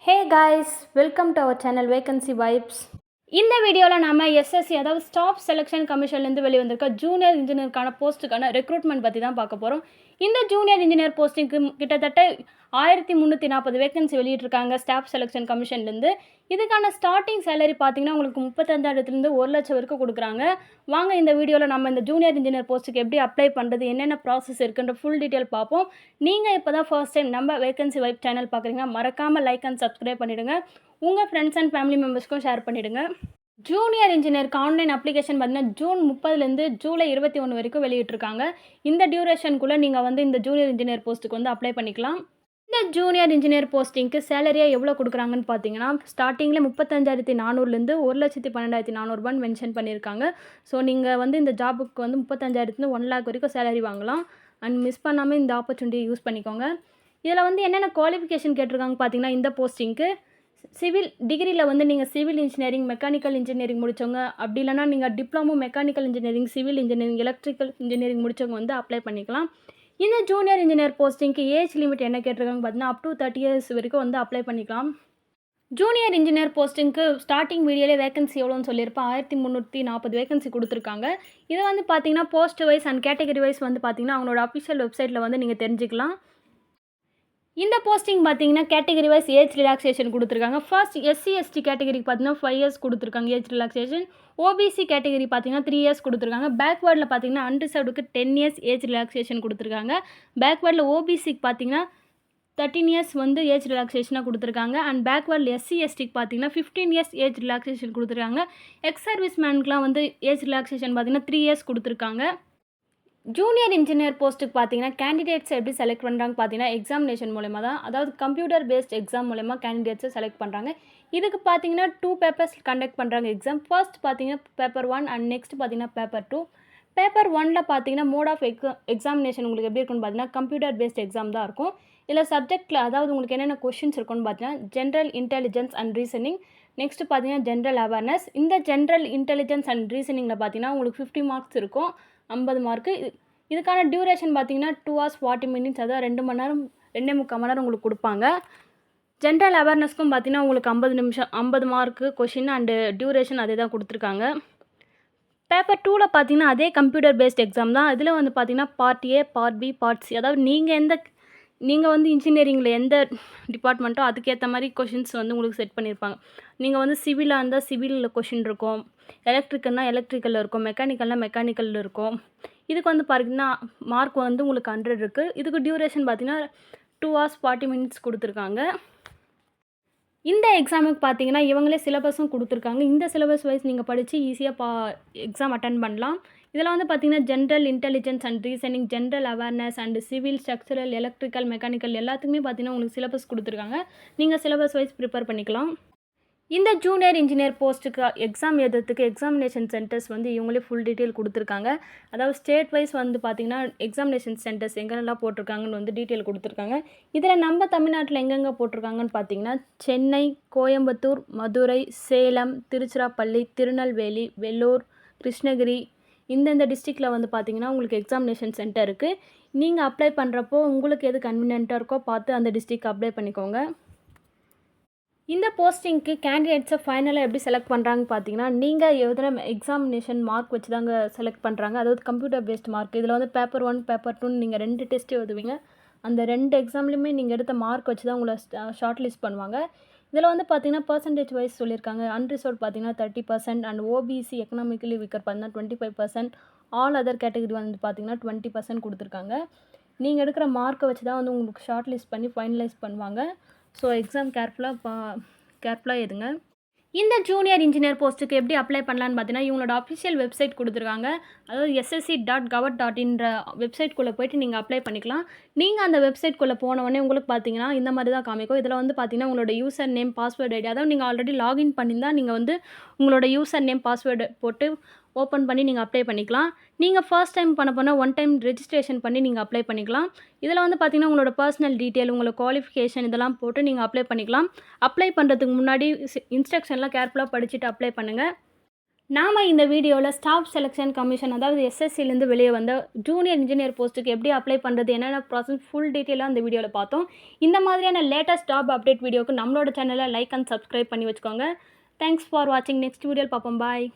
Hey guys, welcome to our channel Vacancy Vibes. இந்த வீடியோவில் நம்ம எஸ்எஸ்சி அதாவது ஸ்டாஃப் செலெக்ஷன் கமிஷன்லேருந்து வெளிவந்திருக்க ஜூனியர் இன்ஜினியருக்கான போஸ்ட்டுக்கான ரெக்ரூட்மெண்ட் பற்றி தான் பார்க்க போகிறோம். இந்த ஜூனியர் இன்ஜினியர் போஸ்டிங்க்கு கிட்டத்தட்ட 1340 வேகன்சி வெளியிட்டிருக்காங்க ஸ்டாஃப் செலெக்ஷன் கமிஷன்லேருந்து. இதுக்கான ஸ்டார்டிங் சேலரி பார்த்தீங்கன்னா உங்களுக்கு 35,000லேருந்து 1,00,000 வரைக்கும் கொடுக்குறாங்க. வாங்க இந்த வீடியோவில் நம்ம இந்த ஜூனியர் இன்ஜினியர் போஸ்ட்டுக்கு எப்படி அப்ளை பண்ணுறது, என்னென்ன ப்ராசஸ் இருக்குன்ற ஃபுல் டீட்டெயில் பார்ப்போம். நீங்கள் இப்போ தான் ஃபர்ஸ்ட் டைம் நம்ம வேகன்சி வைப் சேனல் பார்க்குறீங்கன்னா மறக்காமல் லைக் அண்ட் சப்ஸ்கிரைப் பண்ணிவிடுங்க. உங்கள் ஃப்ரெண்ட்ஸ் அண்ட் ஃபேமிலி மெம்பர்ஸ்க்கும் ஷேர் பண்ணிவிடுங்க. ஜூனியர் இன்ஜினியருக்கு ஆன்லைன் அப்ளிகேஷன் பார்த்தீங்கன்னா ஜூன் 30லேருந்து ஜூலை 21 வரைக்கும் வெளியிட்டிருக்காங்க. இந்த டியூரேஷனுக்குள்ளே நீங்கள் இந்த ஜூனியர் இன்ஜினியர் போஸ்ட்டுக்கு அப்ளை பண்ணிக்கலாம். இந்த ஜூனியர் இன்ஜினியர் போஸ்டிங்க்கு சேலரியாக எவ்வளோ கொடுக்குறாங்கன்னு பார்த்தீங்கன்னா ஸ்டார்டிங்கில் 35,400லேருந்து 1,12,400 மென்ஷன் பண்ணியிருக்காங்க. ஸோ நீங்கள் இந்த ஜாபுக்கு 35,000லேருந்து 1,00,000 வரைக்கும் சேலரி வாங்கலாம். அண்ட் மிஸ் பண்ணாமல் இந்த ஆப்பர்ச்சுனிட்டியை யூஸ் பண்ணிக்கோங்க. இதில் என்னென்ன குவாலிஃபிகேஷன் கேட்டிருக்காங்க பார்த்தீங்கன்னா இந்த போஸ்டிங்க்கு சிவில் டிகிரியில் நீங்கள் சிவில் இன்ஜினியரிங், மெக்கானிக்கல் இன்ஜினியரிங் முடித்தவங்க, அப்படி இல்லைனா நீங்கள் diploma mechanical engineering, civil engineering, electrical engineering முடித்தவங்க அப்ளை பண்ணிக்கலாம். இந்த ஜூனியர் இன்ஜினியர் போஸ்டிங்க்கு ஏஜ் லிமிட் என்ன கேட்டிருக்காங்க பார்த்தீங்கன்னா அப் டு 30 இயர்ஸ் வரைக்கும் அப்ளை பண்ணிக்கலாம். ஜூனியர் இன்ஜினியர் போஸ்டிங்க்கு ஸ்டார்டிங் வீடியோலே வேகன்சி எவ்வளோன்னு சொல்லியிருப்பேன். 1340 வேகன்சி கொடுத்துருக்காங்க. இதை பார்த்தீங்கன்னா post wise and category wise பார்த்தீங்கன்னா அவங்களோட அஃபிஷியல் வெப்சைட்டில் நீங்கள் தெரிஞ்சுக்கலாம். இந்த போஸ்டிங் பார்த்தீங்கன்னா கேட்டகரி வைஸ் ஏஜ் ரிலாக்ஸேஷன் கொடுத்துருக்காங்க. ஃபர்ஸ்ட் SC/ST கேட்டகரிக்கு பார்த்தீங்கன்னா 5 இயர்ஸ் கொடுத்துருக்காங்க ஏஜ் ரிலாக்ஸேஷன். OBC கேட்டகரி பார்த்தீங்கன்னா 3 இயர்ஸ் கொடுத்துருக்காங்க. பேக்வேர்டில் பார்த்தீங்கன்னா அன்ரிசர்வ்டுக்கு 10 இயர்ஸ் ஏஜ் ரிலாக்ஸேஷன் கொடுத்துருக்காங்க. பேக்வேர்டில் OBCக்கு பார்த்தீங்கன்னா 13 இயர்ஸ் ஏஜ் ரிலாக்ஸேஷனாக கொடுத்துருக்காங்க. அண்ட் பேக்வேர்டில் SC/STக்கு பார்த்தீங்கன்னா 15 இயர்ஸ் ஏஜ் ரிலாக்ஸேஷன் கொடுத்துருக்காங்க. எக்ஸ் சர்வீஸ் மேனுக்குலாம் ஏஜ் ரிலாக்ஸேஷன் பார்த்தீங்கன்னா 3 இயர்ஸ் கொடுத்துருக்காங்க. ஜூனியர் இன்ஜினியர் போஸ்ட்டுக்கு பார்த்தீங்கன்னா கேண்டிடேட்ஸ் எப்படி செலக்ட் பண்ணுறாங்க பார்த்தீங்கன்னா எக்ஸாமினேஷன் மூலமா தான், அதாவது கம்ப்யூட்டர் பேஸ்ட் எக்ஸாம் மூலமா கேண்டிடேட்ஸை செலக்ட் பண்ணுறாங்க. இதுக்கு பார்த்தீங்கன்னா 2 பேப்பர்ஸ் கண்டக்ட் பண்ணுறாங்க எக்ஸாம். ஃபர்ஸ்ட் பார்த்தீங்கன்னா பேப்பர் 1 அண்ட் நெக்ஸ்ட் பார்த்தீங்கன்னா பேப்பர் 2. பேப்பர் 1ல் பார்த்தீங்கன்னா மோட் ஆஃப் எக்ஸாமினேஷன் உங்களுக்கு எப்படி இருக்குன்னு பார்த்தீங்கன்னா கம்ப்யூட்டர் பேஸ்ட் எக்ஸாம் தான் இருக்கும். இதில் சப்ஜெக்டில் அதாவது உங்களுக்கு என்னென்ன கொஷின்ஸ் இருக்குன்னு பார்த்தீங்கன்னா general intelligence and reasoning, next பார்த்தீங்கன்னா ஜென்ரல் அவேர்னஸ். இந்த ஜென்ரல் இன்டெலிஜென்ஸ் அண்ட் ரீசனிங்கில் பார்த்தீங்கன்னா உங்களுக்கு 50 மார்க்ஸ் இருக்கும், 50 மார்க்கு. இதுக்கான டியூரேஷன் பார்த்தீங்கன்னா 2 hours 40 minutes, அதாவது 2 மணி நேரம் 2.25 மணி நேரம் உங்களுக்கு கொடுப்பாங்க. ஜென்ரல் அவேர்னஸ்க்கும் பார்த்தீங்கன்னா உங்களுக்கு 50 நிமிஷம் 50 மார்க்கு கொஷின் அண்டு டியூரேஷன் அதே தான் கொடுத்துருக்காங்க. பேப்பர் 2ல் பார்த்தீங்கன்னா அதே கம்ப்யூட்டர் பேஸ்ட் எக்ஸாம் தான். இதில் பார்த்தீங்கன்னா part A, part B, part C, அதாவது நீங்கள் இன்ஜினியரிங்கில் எந்த டிபார்ட்மெண்ட்டோ அதுக்கேற்ற மாதிரி கொஷின்ஸ் உங்களுக்கு செட் பண்ணியிருப்பாங்க. நீங்கள் சிவிலாக இருந்தால் சிவிலில் கொஷின் இருக்கும், எலக்ட்ரிக்கல்னால் எலக்ட்ரிக்கலில் இருக்கும், மெக்கானிக்கல்னால் மெக்கானிக்கலில் இருக்கும். இதுக்கு பார்த்தீங்கன்னா மார்க் உங்களுக்கு 100 இருக்குது. இதுக்கு டியூரேஷன் பார்த்தீங்கன்னா 2 hours 40 minutes கொடுத்துருக்காங்க. இந்த எக்ஸாமுக்கு பார்த்தீங்கன்னா இவங்களே சிலபஸும் கொடுத்துருக்காங்க. இந்த சிலபஸ் வைஸ் நீங்கள் படித்து ஈஸியாக எக்ஸாம் அட்டன் பண்ணலாம். இதில் பார்த்தீங்கன்னா general intelligence and reasoning, general awareness and civil, structural, electrical, mechanical எல்லாத்துக்குமே பார்த்தீங்கன்னா உங்களுக்கு சிலபஸ் கொடுத்துருக்காங்க. நீங்கள் சிலபஸ் வைஸ் ப்ரிப்பேர் பண்ணிக்கலாம். இந்த ஜூனியர் இன்ஜினியர் போஸ்ட்டுக்கு எக்ஸாம் எழுதுறதுக்கு எக்ஸாமினேஷன் சென்டர்ஸ் இவங்களே ஃபுல் டீட்டெயில் கொடுத்துருக்காங்க. அதாவது ஸ்டேட் வைஸ் பார்த்தீங்கன்னா எக்ஸாமினேஷன் சென்டர்ஸ் எங்கெல்லாம் போட்டிருக்காங்கன்னு டீட்டெயில் கொடுத்துருக்காங்க. இதில் நம்ம தமிழ்நாட்டில் எங்கெங்கே போட்டிருக்காங்கன்னு பார்த்தீங்கன்னா சென்னை, கோயம்புத்தூர், மதுரை, சேலம், திருச்சிராப்பள்ளி, திருநெல்வேலி, வெள்ளூர், கிருஷ்ணகிரி, இந்தந்த டிஸ்ட்ரிக்டில் பார்த்தீங்கன்னா உங்களுக்கு எக்ஸாமினேஷன் சென்டர் இருக்குது. நீங்கள் அப்ளை பண்ணுறப்போ உங்களுக்கு எது கன்வீனியண்ட்டாக இருக்கோ பார்த்து அந்த டிஸ்ட்ரிக்ட் அப்ளை பண்ணிக்கோங்க. இந்த போஸ்டிங்க்கு கேண்டிடேட்ஸை ஃபைனலாக எப்படி செலக்ட் பண்ணுறாங்கன்னு பார்த்தீங்கன்னா நீங்கள் எதுனா எக்ஸாமினேஷன் மார்க் வச்சு தாங்க செலக்ட் பண்ணுறாங்க. அதாவது கம்ப்யூட்டர் பேஸ்ட் மார்க். இதில் பேப்பர் 1, பேப்பர் 2 நீங்கள் 2 டெஸ்ட் எழுதுவீங்க. அந்த 2 எக்ஸாம்லேயுமே நீங்கள் எடுத்த மார்க் வச்சு தான் உங்களை ஷார்ட் லிஸ்ட் பண்ணுவாங்க. இதில் பார்த்தீங்கன்னா பர்சன்டேஜ் வைஸ் சொல்லியிருக்காங்க. அன்ரிசர்வ் பார்த்தீங்கன்னா 30% அண்ட் OBC எக்கனாமிக்கலி வீக்கர் பார்த்தீங்கன்னா 25%, ஆல் அதர் கேட்டகரி பார்த்தீங்கன்னா 20% கொடுத்துருக்காங்க. நீங்கள் எடுக்கிற மார்க்கை வச்சு தான் உங்களுக்கு ஷார்ட் லிஸ்ட் பண்ணி ஃபைனலைஸ் பண்ணுவாங்க. ஸோ எக்ஸாம் கேர்ஃபுல்லாக எழுதுங்க. இந்த ஜூனியர் இன்ஜினியர் போஸ்ட்டுக்கு எப்படி அப்ளை பண்ணலான்னு பார்த்தீங்கன்னா இவங்களோட அஃபிஷியல் வெப்சைட் கொடுத்துருக்காங்க. அதாவது ssc.gov.in வெப்சைட்குள்ளே போய்ட்டு நீங்கள் அப்ளை பண்ணிக்கலாம். நீங்கள் அந்த வெப்சைட்குள்ளே போனவொடனே உங்களுக்கு பார்த்தீங்கன்னா இந்த மாதிரி தான் காமிக்கும். இதில் பார்த்தீங்கன்னா உங்களோட யூசர் நேம், பாஸ்வேர்டு ஐடி, அதாவது நீங்கள் ஆல்ரெடி லாகின் பண்ணியிருந்தால் நீங்கள் உங்களோட யூசர் நேம், பாஸ்வேர்டு போட்டு ஓப்பன் பண்ணி நீங்கள் அப்ளை பண்ணிக்கலாம். நீங்கள் ஃபர்ஸ்ட் டைம் பண்ண போனால் 1 டைம் ரெஜிஸ்ட்ரேஷன் பண்ணி நீங்கள் அப்ளை பண்ணிக்கலாம். இதில் பார்த்தீங்கன்னா உங்களோட பர்சனல் டீட்டெயில், உங்களோட குவாலிஃபிகேஷன் இதெல்லாம் போட்டு நீங்கள் அப்ளை பண்ணிக்கலாம். அப்ளை பண்ணுறதுக்கு முன்னாடி இன்ஸ்ட்ரக்ஷன்லாம் கேர்ஃபுல்லாக படிச்சுட்டு அப்ளை பண்ணுங்கள். நாம் இந்த வீடியோவில் ஸ்டாஃப் செலெக்ஷன் கமிஷன் அதாவது எஸ்எஸ்சிலேருந்து வெளியே வந்த ஜூனியர் இன்ஜினியர் போஸ்ட்டுக்கு எப்படி அப்ளை பண்ணுறது என்னென்ன ப்ராசஸ் ஃபுல் டீட்டெயிலாக இந்த வீடியோவில் பார்த்தோம். இந்த மாதிரியான லேட்டஸ்ட் ஜாப் அப்டேட் வீடியோக்கு நம்மளோட சேனலை லைக் அண்ட் சப்ஸ்கிரைப் பண்ணி வச்சுக்கோங்க. தேங்க்ஸ் ஃபார் வாட்சிங். நெக்ஸ்ட் வீடியோவில் பார்ப்போம். பாய்.